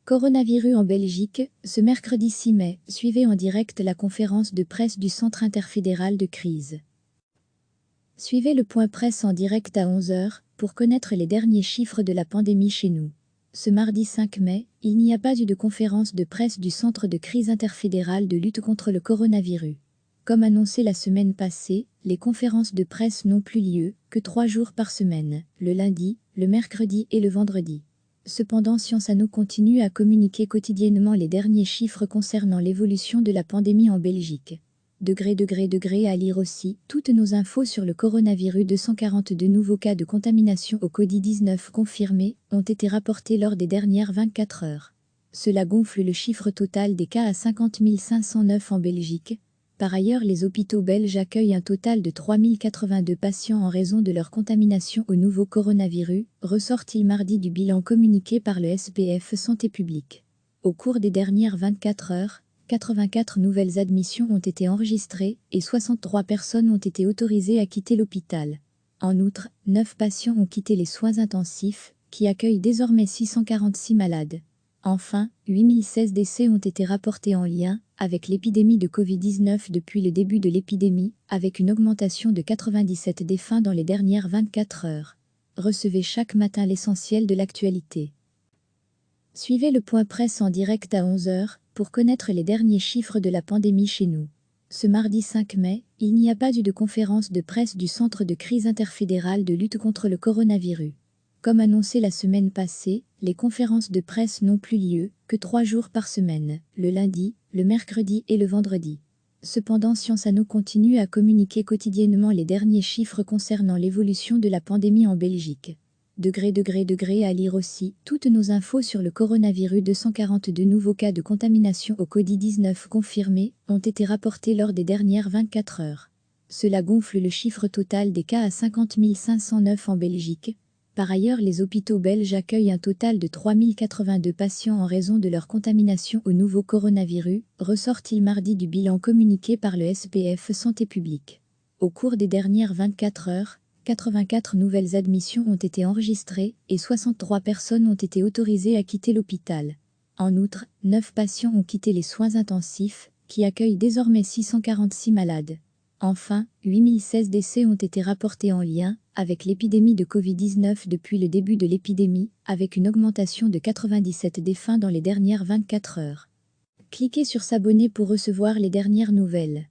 Coronavirus en Belgique, ce mercredi 6 mai, suivez en direct la conférence de presse du Centre interfédéral de crise. Suivez le point presse en direct à 11 h pour connaître les derniers chiffres de la pandémie chez nous. Ce mardi 5 mai, il n'y a pas eu de conférence de presse du Centre de crise interfédéral de lutte contre le coronavirus. Comme annoncé la semaine passée, les conférences de presse n'ont plus lieu que 3 jours par semaine, le lundi, le mercredi et le vendredi. Cependant, Science Anno continue à communiquer quotidiennement les derniers chiffres concernant l'évolution de la pandémie en Belgique. Degré à lire aussi toutes nos infos sur le coronavirus. 242 nouveaux cas de contamination au Covid-19 confirmés ont été rapportés lors des dernières 24 heures. Cela gonfle le chiffre total des cas à 50 509 en Belgique. Par ailleurs, les hôpitaux belges accueillent un total de 3082 patients en raison de leur contamination au nouveau coronavirus, ressort-il mardi du bilan communiqué par le SPF Santé publique. Au cours des dernières 24 heures, 84 nouvelles admissions ont été enregistrées et 63 personnes ont été autorisées à quitter l'hôpital. En outre, 9 patients ont quitté les soins intensifs, qui accueillent désormais 646 malades. Enfin, 8016 décès ont été rapportés en lien avec l'épidémie de Covid-19 depuis le début de l'épidémie, avec une augmentation de 97 défunts dans les dernières 24 heures. Recevez chaque matin l'essentiel de l'actualité. Suivez le point presse en direct à 11 h pour connaître les derniers chiffres de la pandémie chez nous. Ce mardi 5 mai, il n'y a pas eu de conférence de presse du Centre de crise interfédéral de lutte contre le coronavirus. Comme annoncé la semaine passée, les conférences de presse n'ont plus lieu que 3 jours par semaine, le lundi, le mercredi et le vendredi. Cependant, Science Anno continue à communiquer quotidiennement les derniers chiffres concernant l'évolution de la pandémie en Belgique. Degré à lire aussi toutes nos infos sur le coronavirus. 242 nouveaux cas de contamination au Covid-19 confirmés ont été rapportés lors des dernières 24 heures. Cela gonfle le chiffre total des cas à 50 509 en Belgique. Par ailleurs, les hôpitaux belges accueillent un total de 3082 patients en raison de leur contamination au nouveau coronavirus, ressort-il mardi du bilan communiqué par le SPF Santé publique. Au cours des dernières 24 heures, 84 nouvelles admissions ont été enregistrées et 63 personnes ont été autorisées à quitter l'hôpital. En outre, 9 patients ont quitté les soins intensifs, qui accueillent désormais 646 malades. Enfin, 8016 décès ont été rapportés en lien avec l'épidémie de Covid-19 depuis le début de l'épidémie, avec une augmentation de 97 défunts dans les dernières 24 heures. Cliquez sur s'abonner pour recevoir les dernières nouvelles.